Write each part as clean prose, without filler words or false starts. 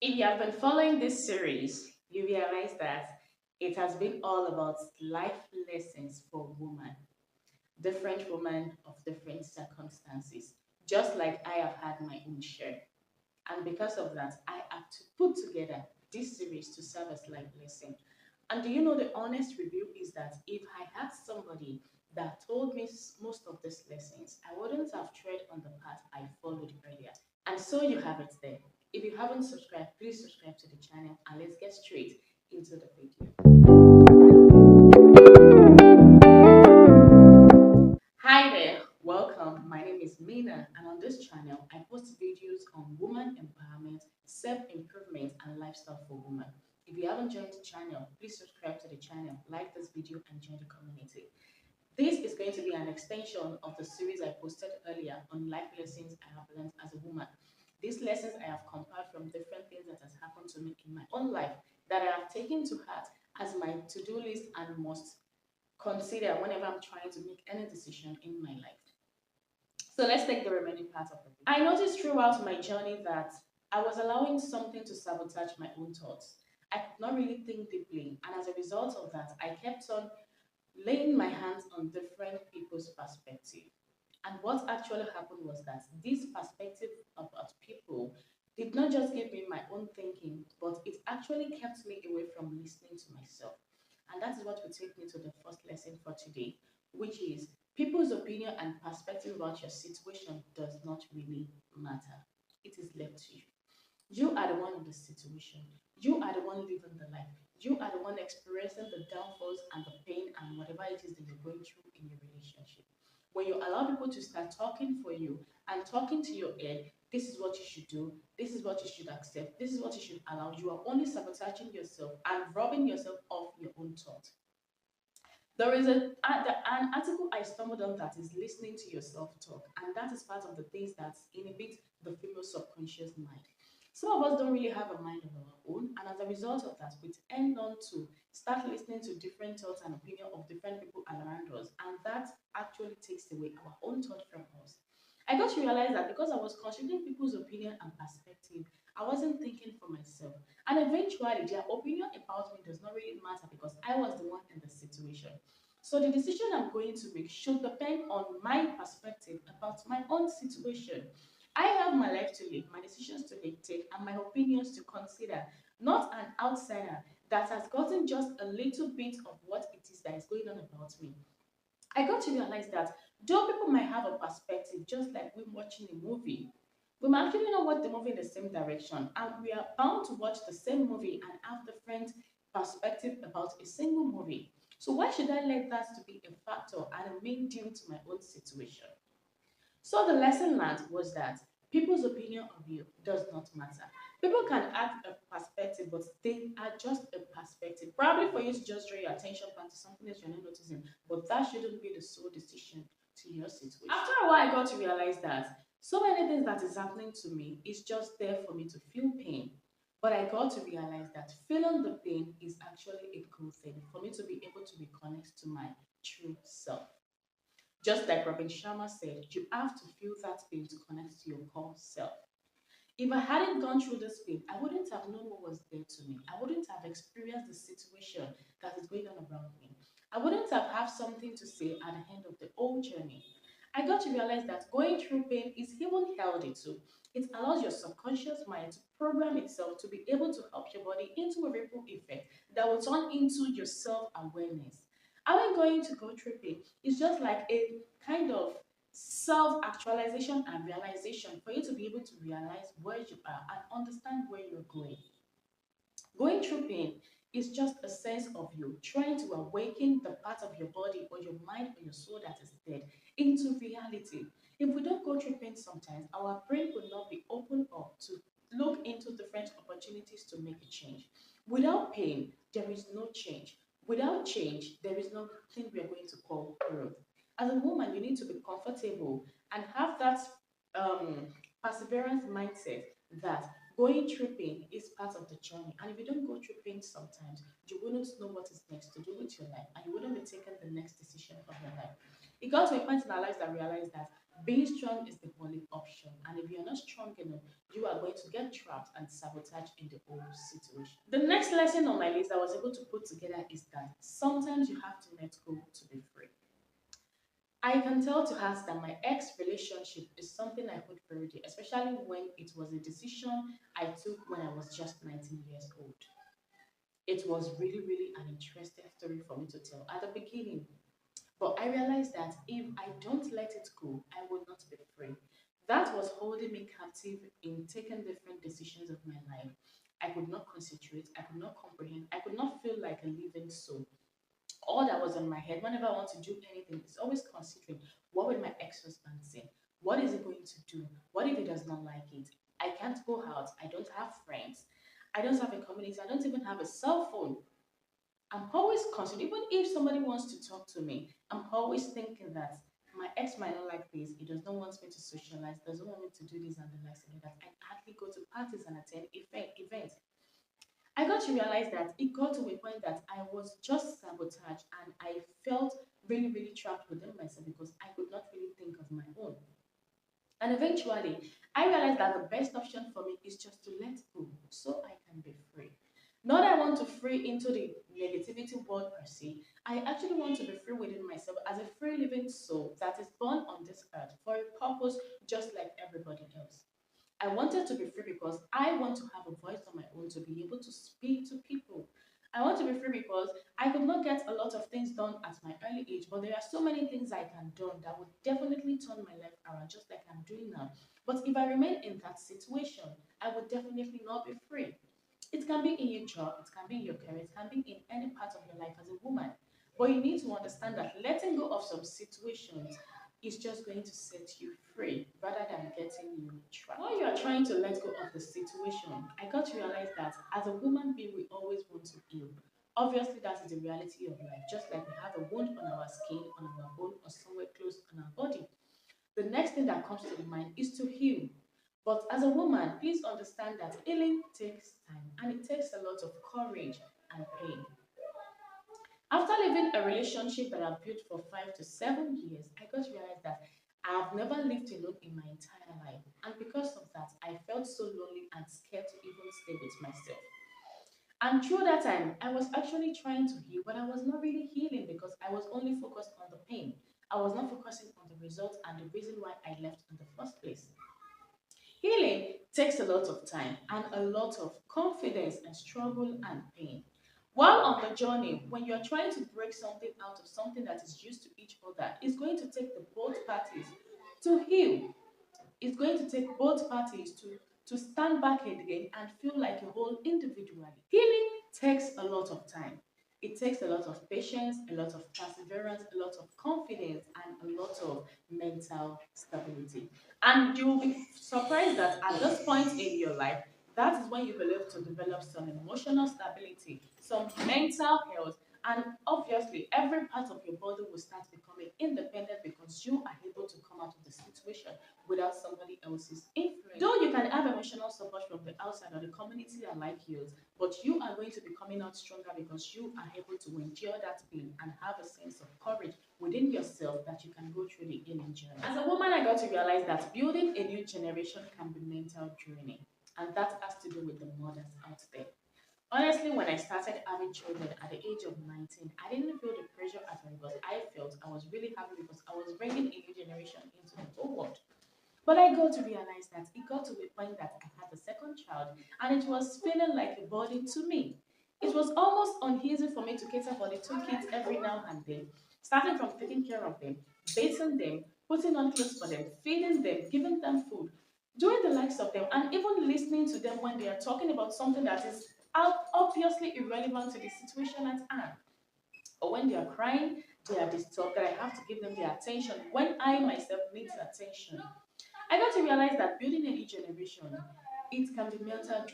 If you have been following this series, you realize that it has been all about life lessons for women, different women of different circumstances, just like I have had my own share. And because of that, I have to put together this series to serve as life lesson. And do you know the honest review is that if I had somebody that told me most of these lessons, I wouldn't have tread on the path I followed earlier. And so you have it there. If you haven't subscribed, please subscribe to the channel and let's get straight into the video. Hi there, welcome. My name is Mina, and on this channel, I post videos on woman empowerment, self improvement, and lifestyle for women. If you haven't joined the channel, please subscribe to the channel, like this video, and join the community. This is going to be an extension of the series I posted earlier on life lessons I have learned as a woman. These lessons I have compiled from different things that has happened to me in my own life that I have taken to heart as my to-do list and must consider whenever I'm trying to make any decision in my life. So let's take the remaining part of it. I noticed throughout my journey that I was allowing something to sabotage my own thoughts. I could not really think deeply, and as a result of that, I kept on laying my hands on different people's perspective. And what actually happened was that this perspective about people did not just give me my own thinking, but it actually kept me away from listening to myself. And that is what will take me to the first lesson for today, which is people's opinion and perspective about your situation does not really matter. It is left to you. You are the one in the situation. You are the one living the life. You are the one experiencing the downfalls and the pain and whatever it is that you're going through in your relationship. When you allow people to start talking for you and talking to your head, this is what you should do, this is what you should accept, this is what you should allow, you are only sabotaging yourself and robbing yourself of your own thought. There is an article I stumbled on that is listening to your self talk, and that is part of the things that inhibit the female subconscious mind. Some of us don't really have a mind of our own, and as a result of that, we tend on to start listening to different thoughts and opinion of different people around us, and that actually takes away our own thought from us. I got to realize that because I was considering people's opinion and perspective, I wasn't thinking for myself. And eventually, their opinion about me does not really matter because I was the one in the situation. So the decision I'm going to make should depend on my perspective about my own situation. I have my life to live, my decisions to take, and my opinions to consider, not an outsider that has gotten just a little bit of what it is that is going on about me. I got to realize that though people might have a perspective, just like we're watching a movie, we might actually not watch the movie in the same direction, and we are bound to watch the same movie and have different perspective about a single movie. So why should I let that to be a factor and a main deal to my own situation? So the lesson learned was that people's opinion of you does not matter. People can have a perspective, but they are just a perspective. Probably for you to just draw your attention back to something that you're not noticing, but that shouldn't be the sole decision to your situation. After a while, I got to realize that so many things that is happening to me is just there for me to feel pain. But I got to realize that feeling the pain is actually a good thing for me to be able to reconnect to my true self. Just like Robin Sharma said, you have to feel that pain to connect to your core self. If I hadn't gone through this pain, I wouldn't have known what was there to me. I wouldn't have experienced the situation that is going on around me. I wouldn't have had something to say at the end of the whole journey. I got to realize that going through pain is even healthy too. It allows your subconscious mind to program itself to be able to help your body into a ripple effect that will turn into your self awareness. Are we going to go through pain? It's just like a kind of self actualization and realization for you to be able to realize where you are and understand where you're going. Going through pain is just a sense of you trying to awaken the part of your body or your mind or your soul that is dead into reality. If we don't go through pain sometimes, our brain will not be open up to look into different opportunities to make a change. Without pain, there is no change. Without change, there is nothing we are going to call growth. As a woman, you need to be comfortable and have that um, perseverance mindset that going through pain is part of the journey. And if you don't go through pain sometimes, you wouldn't know what is next to do with your life and you wouldn't be taking the next decision of your life. It got to a point in our lives that realized that Being strong is the only option, and if you're not strong enough, you are going to get trapped and sabotaged in the whole situation. The next lesson on my list I was able to put together is that sometimes you have to let go to be free. I can tell to us that my ex relationship is something I hold very dear, especially when it was a decision I took when I was just 19 years old. It was really, really an interesting story for me to tell at the beginning. But I realized that if I don't let it go, I will not be free. That was holding me captive in taking different decisions of my life. I could not concentrate, I could not comprehend, I could not feel like a living soul. All that was on my head whenever I want to do anything is always considering what will my ex-husband say? What is he going to do? What if he does not like it? I can't go out. I don't have friends. I don't have a community. I don't even have a cell phone. I'm always considering, even if somebody wants to talk to me, I'm always thinking that my ex might not like this. He does not want me to socialize, doesn't want me to do this and the likes and that. I hardly go to parties and attend events. I got to realize that it got to a point that I was just sabotaged and I felt really, really trapped within myself because I could not really think of my own. And eventually, I realized that the best option for me is just to let go so I can be free. Not that I want to free into the negativity world per se. I actually want to be free within myself as a free living soul that is born on this earth for a purpose just like everybody else. I wanted to be free because I want to have a voice on my own to be able to speak to people. I want to be free because I could not get a lot of things done at my early age, but there are so many things I can do that would definitely turn my life around, just like I'm doing now. But if I remain in that situation, I would definitely not be free. It can be in your job, it can be in your career, it can be in any part of your life as a woman. But you need to understand that letting go of some situations is just going to set you free rather than getting you trapped. While you are trying to let go of the situation, I got to realize that as a woman being, we always want to heal. Obviously, that is the reality of life. Just like we have a wound on our skin, on our bone, or somewhere close on our body. The next thing that comes to the mind is to heal. But as a woman, please understand that healing takes time and it takes a lot of courage and pain. After leaving a relationship that I've built for 5 to 7 years, I got to realize that I have never lived alone in my entire life. And because of that, I felt so lonely and scared to even stay with myself. And through that time, I was actually trying to heal, but I was not really healing because I was only focused on the pain. I was not focusing on the result and the reason why I left in the first place. Healing takes a lot of time and a lot of confidence and struggle and pain. While on the journey, when you're trying to break something out of something that is used to each other, it's going to take the both parties to heal. It's going to take both parties to stand back again and feel like a whole individually. Healing takes a lot of time. It takes a lot of patience, a lot of perseverance, a lot of confidence, and a lot of mental stability. And you will be surprised that at this point in your life, that is when you will have to develop some emotional stability, some mental health, and obviously every part of your body will start becoming independent because you are able to come out of the situation without somebody else's influence. Though you can have emotional support from the outside or the community that like you, but you are going to be coming out stronger because you are able to endure that pain and have a sense of courage within yourself that you can go through the healing journey. As a woman, I got to realize that building a new generation can be mental draining, and that has to do with the mothers out there. Honestly, when I started having children at the age of 19, I didn't feel the pressure at all because I felt I was really happy because I was bringing a new generation into the whole world. But I got to realize that it got to a point that I had a second child and it was feeling like a burden to me. It was almost uneasy for me to cater for the two kids every now and then, starting from taking care of them, bathing them, putting on clothes for them, feeding them, giving them food, doing the likes of them, and even listening to them when they are talking about something that is obviously irrelevant to the situation at hand. Or when they are crying, they are disturbed, that I have to give them their attention when I myself need attention. I got to realize that building a new generation, it can be mental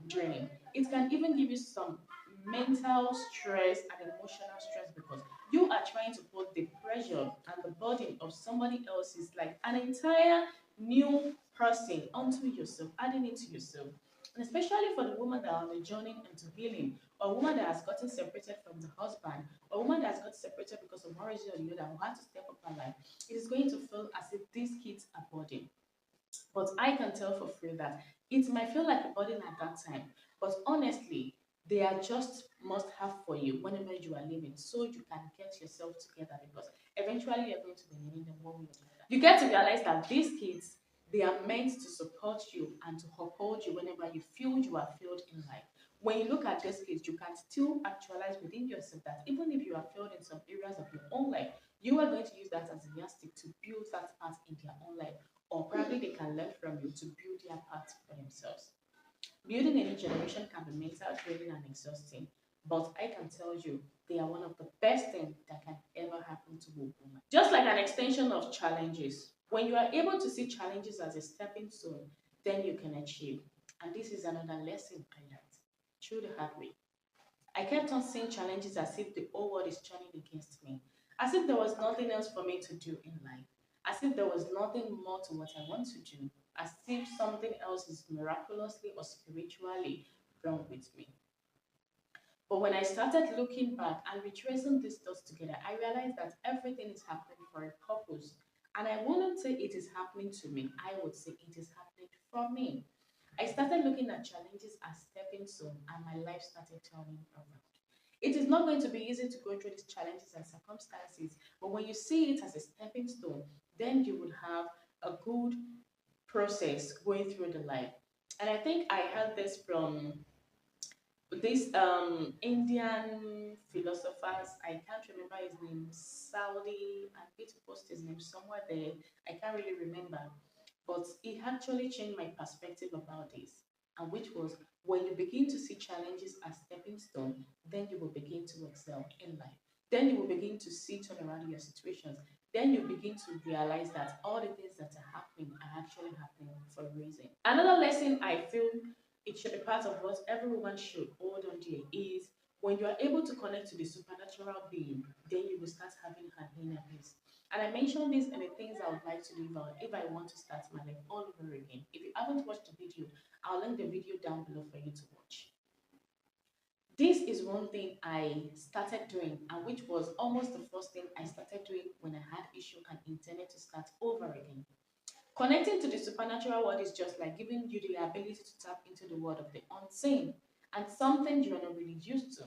draining. It can even give you some mental stress and emotional stress because you are trying to put the pressure and the burden of somebody else's, like an entire new person onto yourself, adding it to yourself. And especially for the woman that are on a journey into healing, or a woman that has gotten separated from the husband, or a woman that has gotten separated because of one reason or the other, who had to step up her life, it is going to feel as if these kids are burden. But I can tell for free that it might feel like a burden at that time, but honestly, they are just must have for you whenever you are living, so you can get yourself together, because eventually you're going to be needing them one way or the other. You get to realize that these kids, they are meant to support you and to uphold you whenever you feel you are failed in life. When you look at these kids, you can still actualize within yourself that even if you are failed in some areas of your own life, you are going to use that as a yardstick to build that part in their own life, or probably they can learn from you to build their path for themselves. Building a new generation can be mental draining and exhausting, but I can tell you they are one of the best things that can ever happen to a woman. Just like an extension of challenges. When you are able to see challenges as a stepping stone, then you can achieve. And this is another lesson I learned through the hard way. I kept on seeing challenges as if the whole world is turning against me, as if there was nothing else for me to do in life, as if there was nothing more to what I want to do, as if something else is miraculously or spiritually wrong with me. But when I started looking back and retracing these thoughts together, I realized that everything is happening for a purpose. And I wouldn't say it is happening to me, I would say it is happening for me. I started looking at challenges as stepping stone, and my life started turning around. It is not going to be easy to go through these challenges and circumstances, but when you see it as a stepping stone, then you will have a good process going through the life. And I think I heard this from this Indian philosophers. I can't remember his name, Saudi. I'm going to post his name somewhere there. I can't really remember, but it actually changed my perspective about this, and which was when you begin to see challenges as stepping stone, then you will begin to excel in life. Then you will begin to see turn around your situations. Then you begin to realize that all the things that are happening are actually happening for a reason. Another lesson I feel it should be part of what every woman should hold on to is when you are able to connect to the supernatural being, then you will start having an inner peace. And I mentioned this in the things I would like to live out if I want to start my life all over again. If you haven't watched the video, I'll link the video down below for you to watch. This is one thing I started doing, and which was almost the first thing I started doing when I had issue and intended to start over again. Connecting to the supernatural world is just like giving you the ability to tap into the world of the unseen, and something you are not really used to.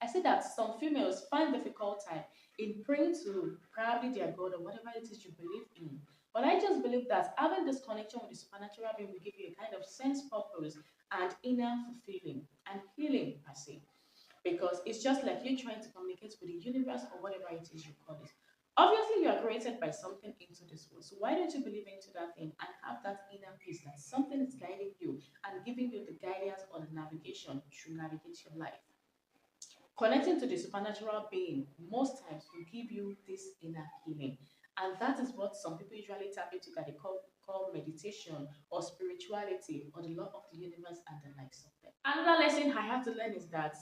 I see that some females find difficult time in praying to probably their God or whatever it is you believe in. But I just believe that having this connection with the supernatural being will give you a kind of sense, purpose, and inner fulfilling and healing per se, because it's just like you trying to communicate with the universe or whatever it is you call it. Obviously, you are created by something into this world. So why don't you believe into that thing and have that inner peace that something is guiding you and giving you the guidance or the navigation to navigate your life? Connecting to the supernatural being most times will give you this inner healing. And that is what some people usually tap into that they call meditation or spirituality or the law of the universe and the likes of them. Another lesson I have to learn is that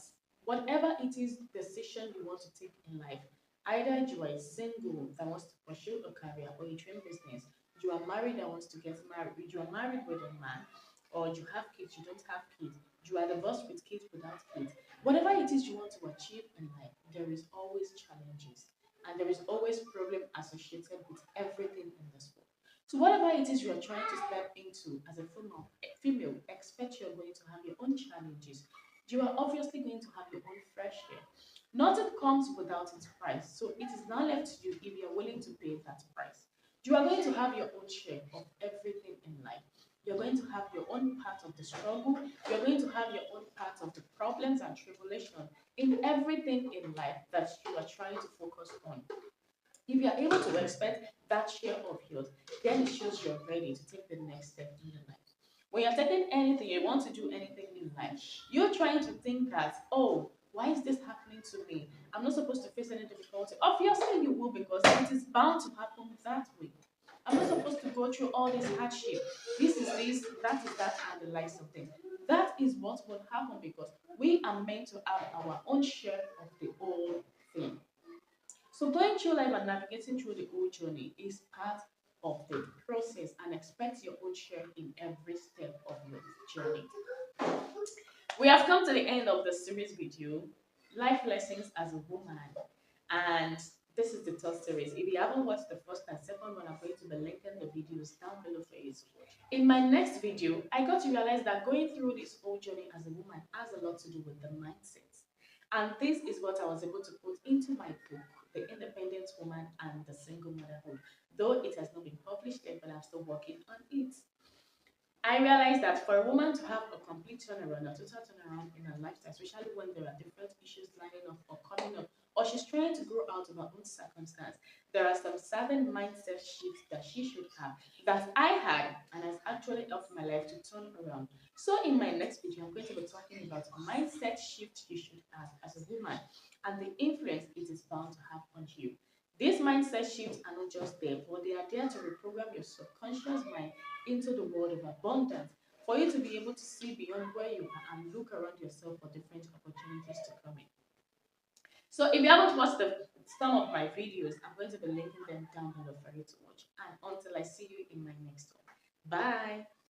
whatever it is decision you want to take in life, either you are a single that wants to pursue a career or a dream business, you are married that wants to get married, you are married with a man, or you have kids, you don't have kids, you are divorced with kids without kids. Whatever it is you want to achieve in life, there is always challenges and there is always problem associated with everything in this world. So whatever it is you are trying to step into as a female, expect you're going to have your own challenges. You are obviously going to have your own fresh share. Nothing comes without its price. So it is now left to you if you're willing to pay that price. You are going to have your own share of everything in life. You're going to have your own part of the struggle. You're going to have your own part of the problems and tribulation in everything in life that you are trying to focus on. If you are able to expect that share of yours, then it shows you're ready to take the next step in your life. When you're taking anything, you want to do anything in life, you're trying to think that, oh, why is this happening to me? I'm not supposed to face any difficulty. Obviously, you will, because it is bound to happen that way. I'm not supposed to go through all this hardship. This is this, that is that, and the likes of things. That is what will happen because we are meant to have our own share of the whole thing. So going through life and navigating through the whole journey is part of the process. process and expect your own share in every step of your journey. We have come to the end of the series video, Life Lessons as a Woman. And this is the third series. If you haven't watched the first and second one, I'm going to be linking the videos down below for you to watch. In my next video, I got to realize that going through this whole journey as a woman has a lot to do with the mindset. And this is what I was able to put into my book, The Independent Woman and the Single Motherhood. Though it has not been published yet, but I'm still working on it. I realized that for a woman to have a complete turnaround, a total turnaround in her lifestyle, especially when there are different issues lining up or coming up, or she's trying to grow out of her own circumstance, there are some certain mindset shifts that she should have that I had and has actually helped my life to turn around. So, in my next video, I'm going to be talking about a mindset shift you should have as a woman and the influence it is bound to have on you. These mindset shifts are not just there, but they are there to reprogram your subconscious mind into the world of abundance for you to be able to see beyond where you are and look around yourself for different opportunities to come in. So if you haven't watched some of my videos, I'm going to be linking them down below for you to watch. And until I see you in my next one. Bye.